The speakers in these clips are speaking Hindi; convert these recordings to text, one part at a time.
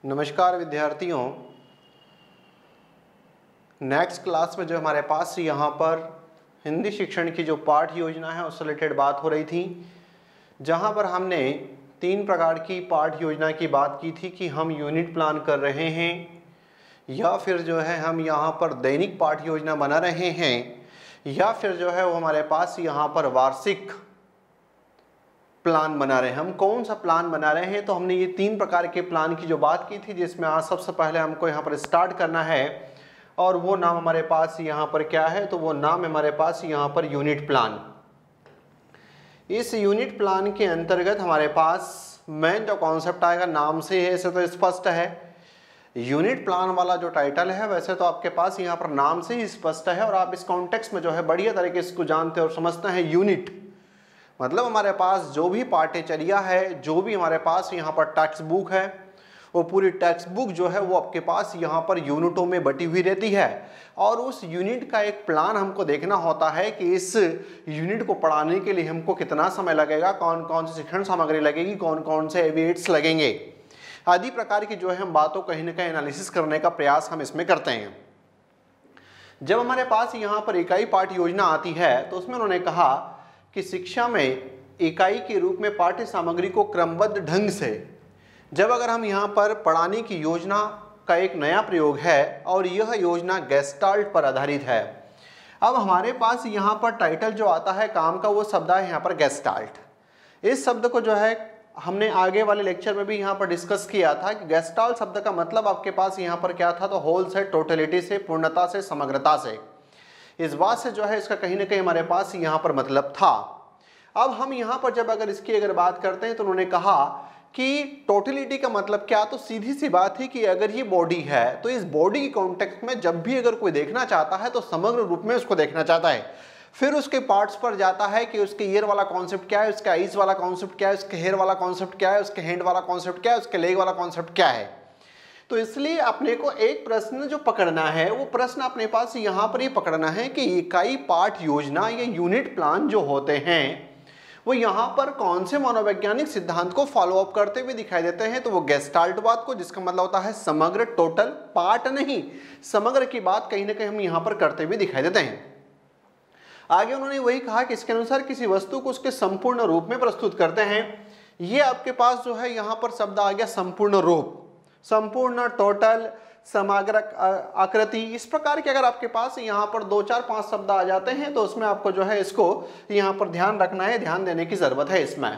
नमस्कार विद्यार्थियों, नेक्स्ट क्लास में जो हमारे पास यहाँ पर हिंदी शिक्षण की जो पाठ योजना है उससे रिलेटेड बात हो रही थी, जहाँ पर हमने 3 प्रकार की पाठ योजना की बात की थी कि हम यूनिट प्लान कर रहे हैं या फिर जो है हम यहाँ पर दैनिक पाठ योजना बना रहे हैं या फिर जो है वो हमारे पास यहाँ पर वार्षिक प्लान बना रहे हैं। हम कौन सा प्लान बना रहे हैं, तो हमने ये 3 प्रकार के प्लान की जो बात की थी, जिसमें आज सबसे पहले हमको यहाँ पर स्टार्ट करना है और वो नाम हमारे पास यहाँ पर क्या है, तो वो नाम हमारे पास यहाँ पर यूनिट प्लान। इस यूनिट प्लान के अंतर्गत हमारे पास मेन जो कॉन्सेप्ट आएगा, नाम से है ऐसे तो स्पष्ट है, यूनिट प्लान वाला जो टाइटल है वैसे तो आपके पास यहाँ पर नाम से ही स्पष्ट है और आप इस कॉन्टेक्स्ट में जो है बढ़िया तरीके से इसको जानते और समझते हैं। यूनिट मतलब हमारे पास जो भी पाठ्यचर्या है, जो भी हमारे पास यहाँ पर टेक्स्ट बुक है, वो पूरी टेक्स्ट बुक जो है वो आपके पास यहाँ पर यूनिटों में बटी हुई रहती है और उस यूनिट का एक प्लान हमको देखना होता है कि इस यूनिट को पढ़ाने के लिए हमको कितना समय लगेगा, कौन कौन सी शिक्षण सामग्री लगेगी, कौन कौन से वेट्स लगेंगे, आदि प्रकार की जो है हम बातों कहीं ना कहीं एनालिसिस करने का प्रयास हम इसमें करते हैं। जब हमारे पास यहाँ पर इकाई पाठ योजना आती है तो उसमें उन्होंने कहा कि शिक्षा में इकाई के रूप में पाठ्य सामग्री को क्रमबद्ध ढंग से, जब अगर हम यहाँ पर पढ़ाने की योजना का एक नया प्रयोग है और यह योजना गेस्टाल्ट पर आधारित है। अब हमारे पास यहाँ पर टाइटल जो आता है काम का, वो शब्द है यहाँ पर गेस्टाल्ट। इस शब्द को जो है हमने आगे वाले लेक्चर में भी यहाँ पर डिस्कस किया था कि गेस्टाल्ट शब्द का मतलब आपके पास यहाँ पर क्या था, तो होल से, टोटलिटी से, पूर्णता से, समग्रता से, इस बात से जो है इसका कहीं ना कहीं हमारे पास यहाँ पर मतलब था। अब हम यहाँ पर जब अगर इसकी अगर बात करते हैं तो उन्होंने कहा कि टोटलिटी का मतलब क्या, तो सीधी सी बात है कि अगर ये बॉडी है तो इस बॉडी के कॉन्टेक्स्ट में जब भी अगर कोई देखना चाहता है तो समग्र रूप में उसको देखना चाहता है। फिर उसके पार्ट्स पर जाता है कि उसके ईयर वाला कॉन्सेप्ट क्या है, उसका आईज वाला कॉन्सेप्ट क्या है, उसके हेयर वाला कॉन्सेप्ट क्या है, उसके हैंड वाला कॉन्सेप्ट क्या है, उसके लेग वाला कॉन्सेप्ट क्या है। तो इसलिए अपने को एक प्रश्न जो पकड़ना है, वो प्रश्न अपने पास यहाँ पर ये पकड़ना है कि इकाई पाठ योजना या यूनिट प्लान जो होते हैं वो यहाँ पर कौन से मनोवैज्ञानिक सिद्धांत को फॉलो अप करते हुए दिखाई देते हैं। तो वो गेस्टाल्ट बात को, जिसका मतलब होता है समग्र, टोटल, पार्ट नहीं, समग्र की बात कहीं ना कहीं हम यहाँ पर करते हुए दिखाई देते हैं। आगे उन्होंने वही कहा कि इसके अनुसार किसी वस्तु को उसके संपूर्ण रूप में प्रस्तुत करते हैं। ये आपके पास जो है यहाँ पर शब्द आ गया संपूर्ण रूप, संपूर्ण, टोटल, समग्र आकृति, इस प्रकार के अगर आपके पास यहाँ पर 2, 4, 5 शब्द आ जाते हैं तो उसमें आपको जो है इसको यहाँ पर ध्यान रखना है, ध्यान देने की जरूरत है इसमें।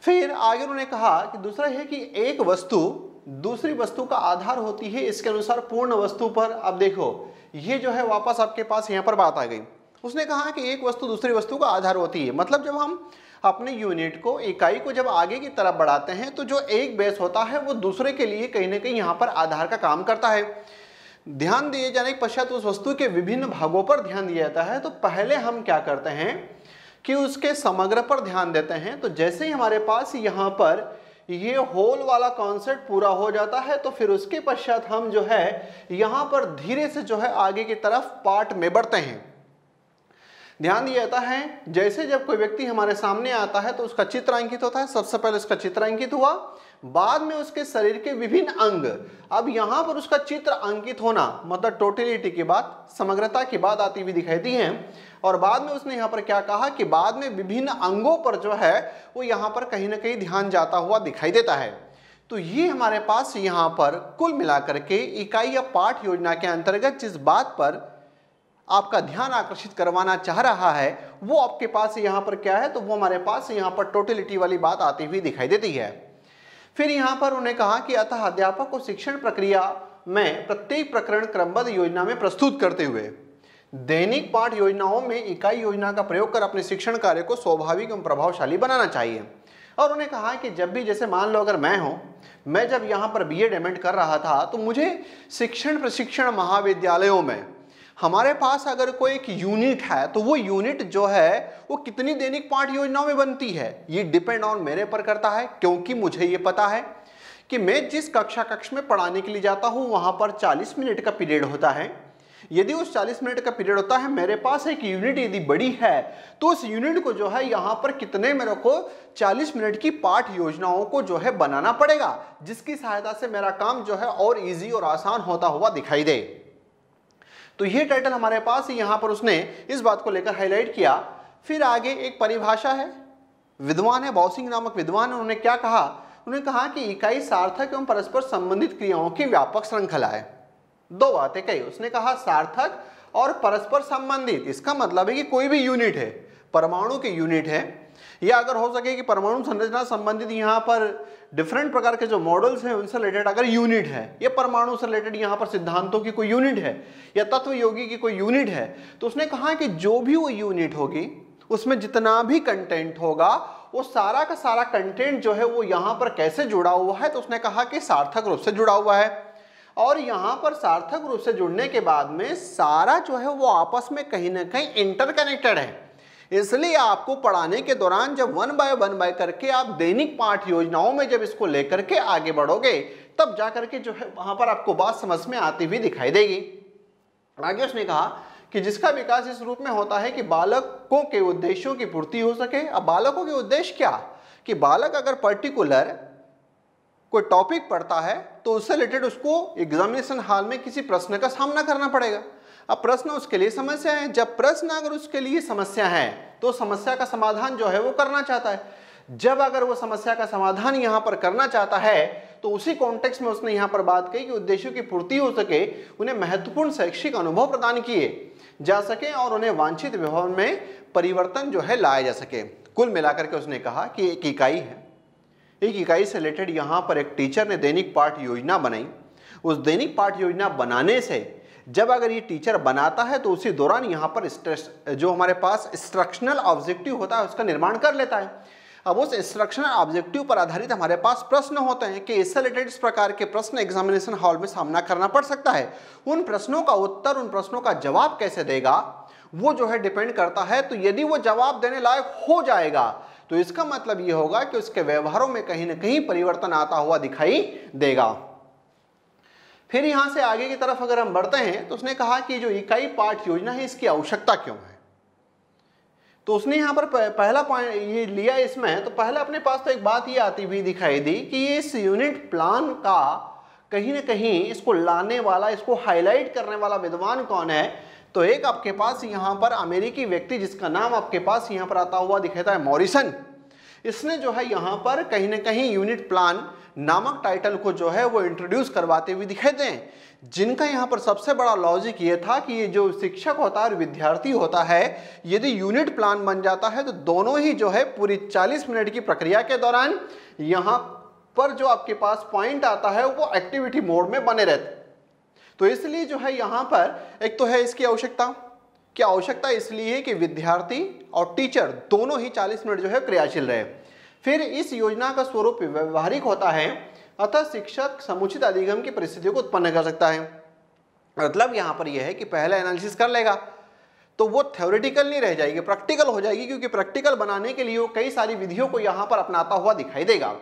फिर आगे उन्होंने कहा कि दूसरा है कि एक वस्तु दूसरी वस्तु का आधार होती है, इसके अनुसार पूर्ण वस्तु पर। अब देखो ये जो है वापस आपके पास यहाँ पर बात आ गई। उसने कहा कि एक वस्तु दूसरी वस्तु का आधार होती है, मतलब जब हम अपने यूनिट को, इकाई को जब आगे की तरफ बढ़ाते हैं तो जो एक बेस होता है वो दूसरे के लिए कहीं ना कहीं यहाँ पर आधार का काम करता है। ध्यान दिए जाने के पश्चात उस वस्तु के विभिन्न भागों पर ध्यान दिया जाता है। तो पहले हम क्या करते हैं कि उसके समग्र पर ध्यान देते हैं। तो जैसे ही हमारे पास यहाँ पर ये होल वाला कॉन्सेप्ट पूरा हो जाता है तो फिर उसके पश्चात हम जो है यहाँ पर धीरे से जो है आगे की तरफ पार्ट में बढ़ते हैं। ध्यान दिया जाता है जैसे जब कोई व्यक्ति हमारे सामने आता है तो उसका चित्र अंकित होता है। सबसे पहले उसका चित्र अंकित हुआ, बाद में उसके शरीर के विभिन्न अंग। अब यहाँ पर उसका चित्र अंकित होना मतलब टोटलिटी की बात, समग्रता की बात आती हुई दिखाई दी है। और बाद में उसने यहाँ पर क्या कहा कि बाद में विभिन्न अंगों पर जो है वो यहाँ पर कहीं ना कहीं ध्यान जाता हुआ दिखाई देता है। तो ये हमारे पास यहाँ पर कुल मिलाकर के इकाई या पाठ योजना के अंतर्गत जिस बात पर आपका ध्यान आकर्षित करवाना चाह रहा है वो आपके पास यहाँ पर क्या है, तो वो हमारे पास यहाँ पर टोटलिटी वाली बात आती हुई दिखाई देती है। फिर यहाँ पर उन्होंने कहा कि अतः अध्यापक को शिक्षण प्रक्रिया में प्रत्येक प्रकरण क्रमबद्ध योजना में प्रस्तुत करते हुए दैनिक पाठ योजनाओं में इकाई योजना का प्रयोग कर अपने शिक्षण कार्य को स्वाभाविक एवं प्रभावशाली बनाना चाहिए। और उन्होंने कहा कि जब भी, जैसे मान लो अगर मैं जब यहाँ पर BEd एमएड कर रहा था तो मुझे शिक्षण प्रशिक्षण महाविद्यालयों में हमारे पास अगर कोई एक यूनिट है तो वो यूनिट जो है वो कितनी दैनिक पाठ योजनाओं में बनती है, ये डिपेंड ऑन मेरे पर करता है। क्योंकि मुझे ये पता है कि मैं जिस कक्ष में पढ़ाने के लिए जाता हूँ वहाँ पर 40 मिनट का पीरियड होता है। यदि उस 40 मिनट का पीरियड होता है, मेरे पास एक यूनिट यदि बड़ी है तो उस यूनिट को जो है यहाँ पर कितने मेरे को 40 मिनट की पाठ योजनाओं को जो है बनाना पड़ेगा, जिसकी सहायता से मेरा काम जो है और इजी और आसान होता हुआ दिखाई दे। तो ये टाइटल हमारे पास यहाँ पर उसने इस बात को लेकर हाईलाइट किया। फिर आगे एक परिभाषा है, विद्वान है बाउसिंग नामक विद्वान, उन्होंने क्या कहा, उन्होंने कहा कि इकाई सार्थक एवं परस्पर संबंधित क्रियाओं की व्यापक श्रृंखला है। दो बातें कही उसने, कहा सार्थक और परस्पर संबंधित। इसका मतलब है कि कोई भी यूनिट है, परमाणु के यूनिट है, या अगर हो सके कि परमाणु संरचना संबंधित यहाँ पर डिफरेंट प्रकार के जो मॉडल्स हैं उनसे रिलेटेड अगर यूनिट है, या परमाणु से रिलेटेड यहाँ पर सिद्धांतों की कोई यूनिट है, या तत्व योगी की कोई यूनिट है, तो उसने कहा कि जो भी वो यूनिट होगी उसमें जितना भी कंटेंट होगा वो सारा का सारा कंटेंट जो है वो यहाँ पर कैसे जुड़ा हुआ है, तो उसने कहा कि सार्थक रूप से जुड़ा हुआ है। और यहाँ पर सार्थक रूप से जुड़ने के बाद में सारा जो है वो आपस में कहीं ना कहीं इंटरकनेक्टेड है। इसलिए आपको पढ़ाने के दौरान जब वन बाय करके आप दैनिक पाठ योजनाओं में जब इसको लेकर के आगे बढ़ोगे, तब जाकर के जो है वहां पर आपको बात समझ में आती हुई दिखाई देगी। आगे उसने कहा कि जिसका विकास इस रूप में होता है कि बालकों के उद्देश्यों की पूर्ति हो सके। अब बालकों के उद्देश्य क्या, कि बालक अगर पर्टिकुलर कोई टॉपिक पढ़ता है तो उससे रिलेटेड उसको एग्जामिनेशन हॉल में किसी प्रश्न का सामना करना पड़ेगा। अब प्रश्न उसके लिए समस्या है, जब प्रश्न अगर उसके लिए समस्या है तो समस्या का समाधान जो है वो करना चाहता है। जब अगर वो समस्या का समाधान यहाँ पर करना चाहता है तो उसी कॉन्टेक्स्ट में उसने यहाँ पर बात कही कि उद्देश्यों की पूर्ति हो सके, उन्हें महत्वपूर्ण शैक्षिक अनुभव प्रदान किए जा सके और उन्हें वांछित व्यवहार में परिवर्तन जो है लाया जा सके। कुल मिलाकर के उसने कहा कि एक इकाई है, एक इकाई से रिलेटेड यहाँ पर एक टीचर ने दैनिक पाठ योजना बनाई। उस दैनिक पाठ योजना बनाने से जब अगर ये टीचर बनाता है तो उसी दौरान यहाँ पर जो हमारे पास इंस्ट्रक्शनल ऑब्जेक्टिव होता है उसका निर्माण कर लेता है। अब उस इंस्ट्रक्शनल ऑब्जेक्टिव पर आधारित हमारे पास प्रश्न होते हैं कि इससे रिलेटेड इस प्रकार के प्रश्न एग्जामिनेशन हॉल में सामना करना पड़ सकता है। उन प्रश्नों का उत्तर, उन प्रश्नों का जवाब कैसे देगा वो जो है डिपेंड करता है। तो यदि वो जवाब देने लायक हो जाएगा तो इसका मतलब ये होगा कि उसके व्यवहारों में कहीं ना कहीं परिवर्तन आता हुआ दिखाई देगा। फिर यहां से आगे की तरफ अगर हम बढ़ते हैं तो उसने कहा कि जो इकाई पाठ योजना है इसकी आवश्यकता क्यों है। तो उसने यहाँ पर पहला पॉइंट ये लिया इसमें, तो पहले अपने पास तो एक बात ये आती हुई दिखाई दी कि इस यूनिट प्लान का कहीं ना कहीं इसको लाने वाला, इसको हाईलाइट करने वाला विद्वान कौन है। तो एक आपके पास यहाँ पर अमेरिकी व्यक्ति जिसका नाम आपके पास यहाँ पर आता हुआ दिखाता है मॉरिसन। इसने जो है यहाँ पर कहीं ना कहीं यूनिट प्लान नामक टाइटल को जो है वो इंट्रोड्यूस करवाते हुए दिखाई दें, जिनका यहाँ पर सबसे बड़ा लॉजिक ये था कि ये जो शिक्षक होता है और विद्यार्थी होता है, यदि यूनिट प्लान बन जाता है तो दोनों ही जो है पूरी 40 मिनट की प्रक्रिया के दौरान यहाँ पर जो आपके पास पॉइंट आता है वो एक्टिविटी मोड में बने रहते। तो इसलिए जो है यहाँ पर एक तो है इसकी आवश्यकता, क्या आवश्यकता इसलिए है कि विद्यार्थी और टीचर दोनों ही 40 मिनट जो है क्रियाशील रहे। फिर इस योजना का स्वरूप व्यवहारिक होता है, अतः शिक्षक समुचित अधिगम की परिस्थितियों को उत्पन्न कर सकता है। मतलब यहाँ पर यह है कि पहले एनालिसिस कर लेगा तो वो थ्योरेटिकल नहीं रह जाएगी, प्रैक्टिकल हो जाएगी, क्योंकि प्रैक्टिकल बनाने के लिए वो कई सारी विधियों को यहाँ पर अपनाता हुआ दिखाई देगा।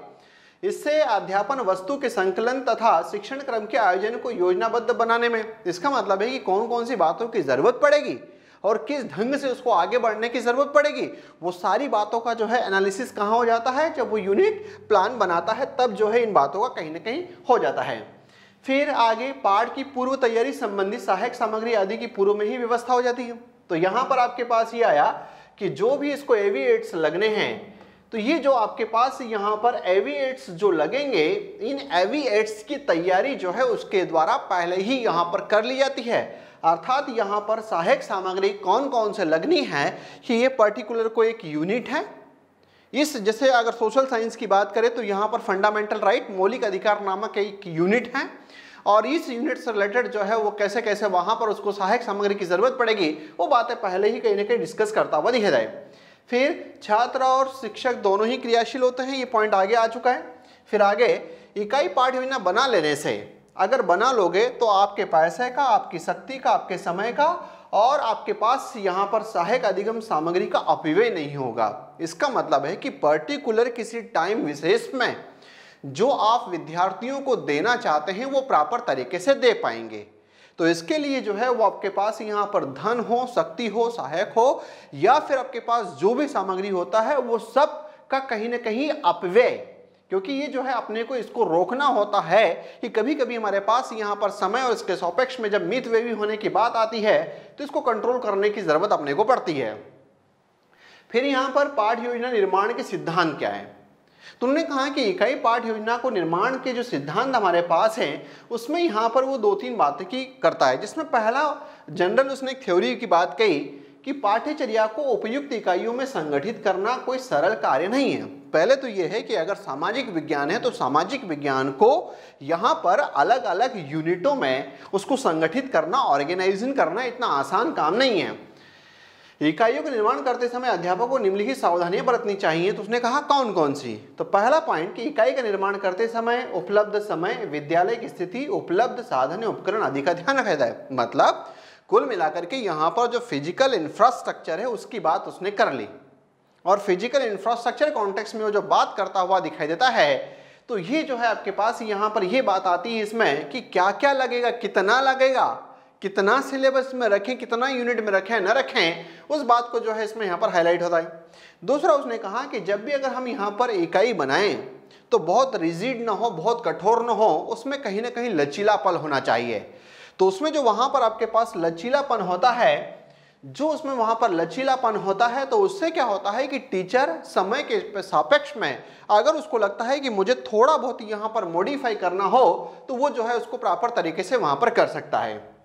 इससे अध्यापन वस्तु के संकलन तथा शिक्षण क्रम के आयोजन को योजनाबद्ध बनाने में, इसका मतलब है कि कौन कौन सी बातों की जरूरत पड़ेगी और किस ढंग से उसको आगे बढ़ने की जरूरत पड़ेगी, वो सारी बातों का जो है एनालिसिस कहाँ हो जाता है, जब वो यूनिट प्लान बनाता है तब जो है इन बातों का कहीं ना कहीं हो जाता है। फिर आगे पाठ की पूर्व तैयारी संबंधी सहायक सामग्री आदि की पूर्व में ही व्यवस्था हो जाती है। तो यहाँ पर आपके पास ये आया कि जो भी इसको एवी8s लगने हैं, तो ये जो आपके पास यहाँ पर एवी8s जो लगेंगे, इन एवी8s की तैयारी जो है उसके द्वारा पहले ही यहाँ पर कर ली जाती है। अर्थात यहाँ पर सहायक सामग्री कौन कौन से लगनी है कि ये पर्टिकुलर को एक यूनिट है। इस जैसे अगर सोशल साइंस की बात करें तो यहाँ पर फंडामेंटल राइट, मौलिक अधिकार नामक एक यूनिट है, और इस यूनिट से रिलेटेड जो है वो कैसे कैसे वहाँ पर उसको सहायक सामग्री की जरूरत पड़ेगी वो बातें पहले ही कहीं ना कहीं डिस्कस करता हुआ दिखा जाए। फिर छात्र और शिक्षक दोनों ही क्रियाशील होते हैं, ये पॉइंट आगे आ चुका है। फिर आगे इकाई पाठ योजना बना लेने से, अगर बना लोगे तो आपके पैसे का, आपकी शक्ति का, आपके समय का और आपके पास यहाँ पर सहायक अधिगम सामग्री का अपव्यय नहीं होगा। इसका मतलब है कि पर्टिकुलर किसी टाइम विशेष में जो आप विद्यार्थियों को देना चाहते हैं वो प्रॉपर तरीके से दे पाएंगे। तो इसके लिए जो है वो आपके पास यहाँ पर धन हो, शक्ति हो, सहायक हो, या फिर आपके पास जो भी सामग्री होता है वो सब का कहीं ना कहीं अपव्यय, क्योंकि ये जो है अपने को इसको रोकना होता है कि कभी कभी हमारे पास यहाँ पर समय और इसके सापेक्ष में जब मितव्ययी होने की बात आती है तो इसको कंट्रोल करने की जरूरत अपने को पड़ती है। फिर यहाँ पर पाठ योजना निर्माण के सिद्धांत क्या है, तो उन्होंने कहा कि इकाई पाठ योजना को निर्माण के जो सिद्धांत हमारे पास हैं उसमें यहाँ पर वो 2-3 बातें की करता है, जिसमें पहला जनरल उसने एक थ्योरी की बात कही कि पाठ्यचर्या को उपयुक्त इकाइयों में संगठित करना कोई सरल कार्य नहीं है। पहले तो ये है कि अगर सामाजिक विज्ञान है तो सामाजिक विज्ञान को यहाँ पर अलग अलग यूनिटों में उसको संगठित करना, ऑर्गेनाइजिंग करना इतना आसान काम नहीं है। इकाइयों का निर्माण करते समय अध्यापक को निम्नलिखित सावधानियां बरतनी चाहिए, तो उसने कहा कौन कौन सी। तो पहला पॉइंट कि इकाई का निर्माण करते समय उपलब्ध समय, विद्यालय की स्थिति, उपलब्ध साधन उपकरण आदि का ध्यान रखा जाए। मतलब कुल मिलाकर के यहाँ पर जो फिजिकल इंफ्रास्ट्रक्चर है उसकी बात उसने कर ली, और फिजिकल इंफ्रास्ट्रक्चर कॉन्टेक्स्ट में वो जो बात करता हुआ दिखाई देता है तो ये जो है आपके पास यहाँ पर ये बात आती है इसमें कि क्या क्या लगेगा, कितना सिलेबस में रखें, कितना यूनिट में रखें न रखें, उस बात को जो है इसमें यहाँ पर हाईलाइट होता है। दूसरा उसने कहा कि जब भी अगर हम यहाँ पर इकाई बनाएं तो बहुत रिजिड ना हो, बहुत कठोर ना हो, उसमें कहीं ना कहीं लचीलापन होना चाहिए। तो उसमें जो वहाँ पर आपके पास लचीलापन होता है, तो उससे क्या होता है कि टीचर समय के सापेक्ष में अगर उसको लगता है कि मुझे थोड़ा बहुत यहाँ पर मॉडिफाई करना हो तो वो जो है उसको प्रॉपर तरीके से वहाँ पर कर सकता है।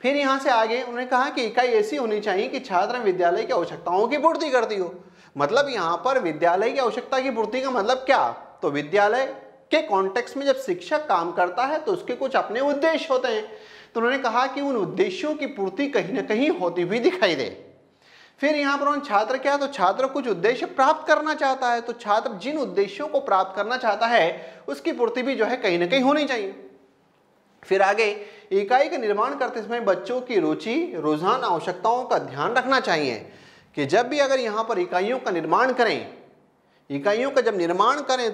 फिर यहाँ से आगे उन्होंने कहा कि इकाई ऐसी होनी चाहिए कि छात्र विद्यालय की आवश्यकताओं की पूर्ति करती हो। मतलब यहाँ पर विद्यालय की आवश्यकता की पूर्ति का मतलब क्या, तो विद्यालय के कॉन्टेक्स्ट में जब शिक्षक काम करता है तो उसके कुछ अपने उद्देश्य होते हैं, तो उन्होंने कहा कि उन उद्देश्यों की पूर्ति कहीं ना कहीं होती हुई दिखाई दे। फिर यहाँ पर छात्र क्या, तो छात्र कुछ उद्देश्य प्राप्त करना चाहता है, तो छात्र जिन उद्देश्यों को प्राप्त करना चाहता है उसकी पूर्ति भी जो है कहीं ना कहीं होनी चाहिए। फिर आगे इकाई का निर्माण करते समय बच्चों की रुचि, रुझान, आवश्यकताओं का ध्यान रखना चाहिए कि जब भी अगर यहाँ पर इकाइयों का निर्माण करें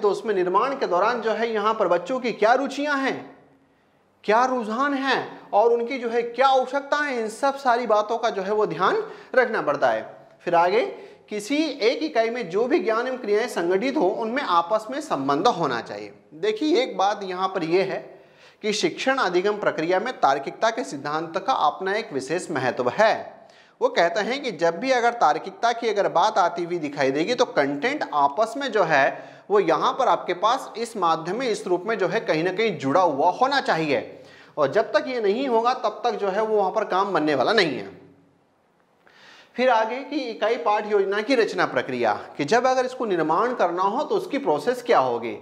तो उसमें निर्माण के दौरान जो है यहाँ पर बच्चों की क्या रुचियां हैं, क्या रुझान हैं और उनकी जो है क्या आवश्यकताएं हैं, इन सब सारी बातों का जो है वो ध्यान रखना पड़ता है। फिर आगे किसी एक इकाई में जो भी ज्ञान एवं क्रियाएं संगठित हो उनमें आपस में संबंध होना चाहिए। देखिए एक बात यहाँ पर यह है कि शिक्षण अधिगम प्रक्रिया में तार्किकता के सिद्धांत का अपना एक विशेष महत्व है। वो कहते हैं कि जब भी अगर तार्किकता की अगर बात आती हुई दिखाई देगी तो कंटेंट आपस में जो है वो यहाँ पर आपके पास इस माध्यम में, इस रूप में जो है कहीं ना कहीं जुड़ा हुआ होना चाहिए, और जब तक ये नहीं होगा तब तक जो है वो वहाँ पर काम बनने वाला नहीं है। फिर आगे की इकाई पाठ योजना की रचना प्रक्रिया, कि जब अगर इसको निर्माण करना हो तो उसकी प्रोसेस क्या होगी।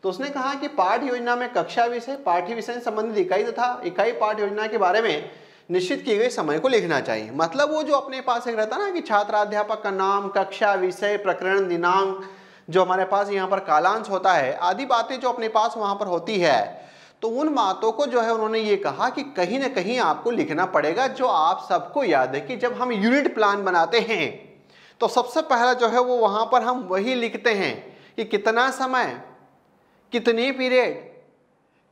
तो उसने कहा कि पाठ योजना में कक्षा विषय, पाठ्य विषय से संबंधित इकाई तथा इकाई पाठ योजना के बारे में निश्चित किए गए समय को लिखना चाहिए। मतलब वो जो अपने पास एक रहता ना कि छात्राध्यापक का नाम, कक्षा, विषय, प्रकरण, दिनांक, जो हमारे पास यहाँ पर कालांश होता है, आदि बातें जो अपने पास वहाँ पर होती है, तो उन बातों को जो है उन्होंने ये कहा कि कहीं ना कहीं आपको लिखना पड़ेगा। जो आप सबको याद है कि जब हम यूनिट प्लान बनाते हैं तो सबसे पहला जो है वो वहाँ पर हम वही लिखते हैं कि कितना समय, कितनी पीरियड,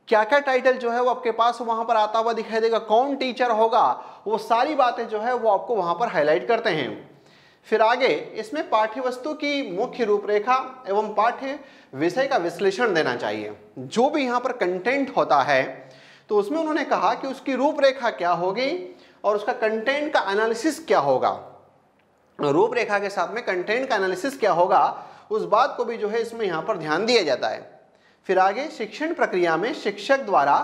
क्या क्या टाइटल जो है वो आपके पास वहां पर आता हुआ दिखाई देगा, कौन टीचर होगा, वो सारी बातें जो है वो आपको वहां पर हाईलाइट करते हैं। फिर आगे इसमें पाठ्य वस्तु की मुख्य रूपरेखा एवं पाठ्य विषय का विश्लेषण देना चाहिए। जो भी यहाँ पर कंटेंट होता है तो उसमें उन्होंने कहा कि उसकी रूपरेखा क्या होगी और उसका कंटेंट का एनालिसिस क्या होगा। रूपरेखा के साथ में कंटेंट का एनालिसिस क्या होगा उस बात को भी जो है इसमें यहाँ पर ध्यान दिया जाता है। फिर आगे शिक्षण प्रक्रिया में शिक्षक द्वारा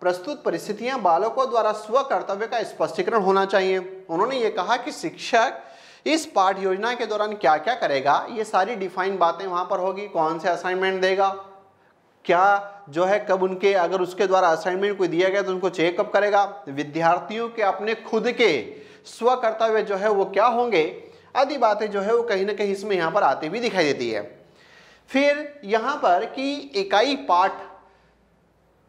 प्रस्तुत परिस्थितियां बालकों द्वारा स्व कर्तव्य का स्पष्टीकरण होना चाहिए। उन्होंने ये कहा कि शिक्षक इस पाठ योजना के दौरान क्या क्या करेगा, ये सारी डिफाइन बातें वहां पर होगी। कौन से असाइनमेंट देगा, क्या जो है कब उनके, अगर उसके द्वारा असाइनमेंट कोई दिया गया तो उनको चेकअप करेगा, विद्यार्थियों के अपने खुद के स्व कर्तव्य जो है वो क्या होंगे, आदि बातें जो है वो कहीं ना कहीं इसमें यहाँ पर आती हुई दिखाई देती है। फिर यहाँ पर कि इकाई पाठ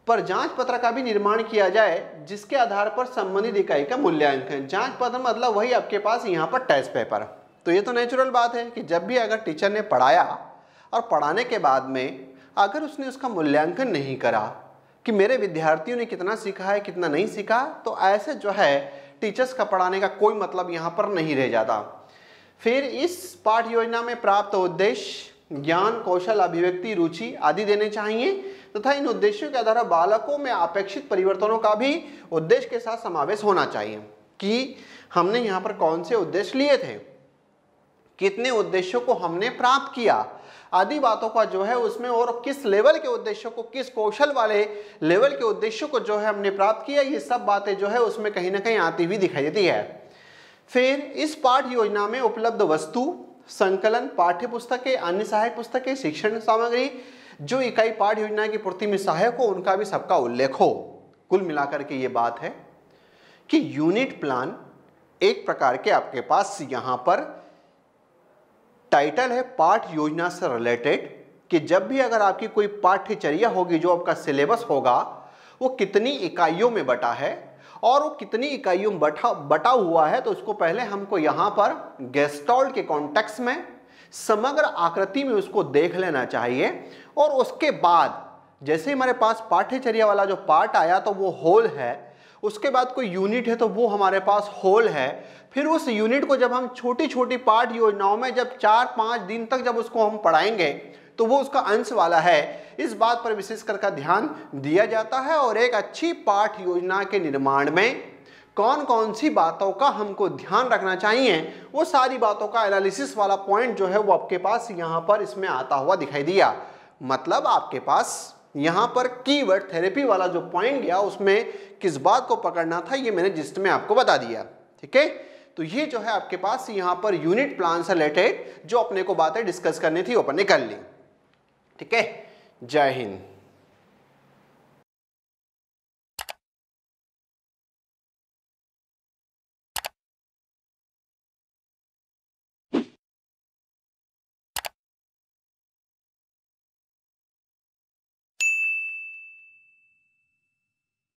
पर जांच पत्र का भी निर्माण किया जाए जिसके आधार पर संबंधित इकाई का मूल्यांकन। जांच पत्र मतलब वही आपके पास यहाँ पर टेस्ट पेपर। तो ये तो नेचुरल बात है कि जब भी अगर टीचर ने पढ़ाया और पढ़ाने के बाद में अगर उसने उसका मूल्यांकन नहीं करा कि मेरे विद्यार्थियों ने कितना सीखा है कितना नहीं सीखा, तो ऐसे जो है टीचर्स का पढ़ाने का कोई मतलब यहाँ पर नहीं रह जाता। फिर इस पाठ योजना में प्राप्त उद्देश्य ज्ञान, कौशल, अभिव्यक्ति, रुचि आदि देने चाहिए तथा इन उद्देश्यों के आधार बालकों में अपेक्षित परिवर्तनों का भी उद्देश्य के साथ समावेश होना चाहिए कि हमने यहाँ पर कौन से उद्देश्य लिए थे, कितने उद्देश्यों को हमने प्राप्त किया आदि बातों का जो है उसमें, और किस लेवल के उद्देश्यों को, किस कौशल वाले लेवल के उद्देश्यों को जो है हमने प्राप्त किया, ये सब बातें जो है उसमें कहीं ना कहीं आती हुई दिखाई देती है। फिर इस पाठ योजना में उपलब्ध वस्तु संकलन, पाठ्य पुस्तकें, अन्य सहायक पुस्तकें, शिक्षण सामग्री जो इकाई पाठ योजना की पूर्ति में सहायक हो उनका भी सबका उल्लेख हो। कुल मिलाकर के ये बात है कि यूनिट प्लान एक प्रकार के आपके पास यहाँ पर टाइटल है पाठ योजना से रिलेटेड, कि जब भी अगर आपकी कोई पाठ्यचर्या होगी, जो आपका सिलेबस होगा, वो कितनी इकाइयों में बटा है और वो कितनी इकाइयों में बटा हुआ है, तो उसको पहले हमको यहाँ पर गेस्टॉल्ट के कॉन्टेक्स्ट में समग्र आकृति में उसको देख लेना चाहिए। और उसके बाद जैसे हमारे पास पाठ्यचर्या वाला जो पार्ट आया तो वो होल है, उसके बाद कोई यूनिट है तो वो हमारे पास होल है। फिर उस यूनिट को जब हम छोटी छोटी पाठ योजनाओं में जब 4-5 दिन तक जब उसको हम पढ़ाएंगे तो वो उसका अंश वाला है। इस बात पर विशेष कर ध्यान दिया जाता है। और एक अच्छी पाठ योजना के निर्माण में कौन कौन सी बातों का हमको ध्यान रखना चाहिए, वो सारी बातों का एनालिसिस वाला पॉइंट जो है वो आपके पास यहाँ पर इसमें आता हुआ दिखाई दिया। मतलब आपके पास यहाँ पर कीवर्ड थेरेपी वाला जो पॉइंट गया उसमें किस बात को पकड़ना था, ये मैंने जिस्ट में आपको बता दिया। ठीक है, तो ये जो है आपके पास यहाँ पर यूनिट प्लान से रिलेटेड जो अपने को बातें डिस्कस करनी थी वो अपन ने कर ली। ठीक है, जय हिंद।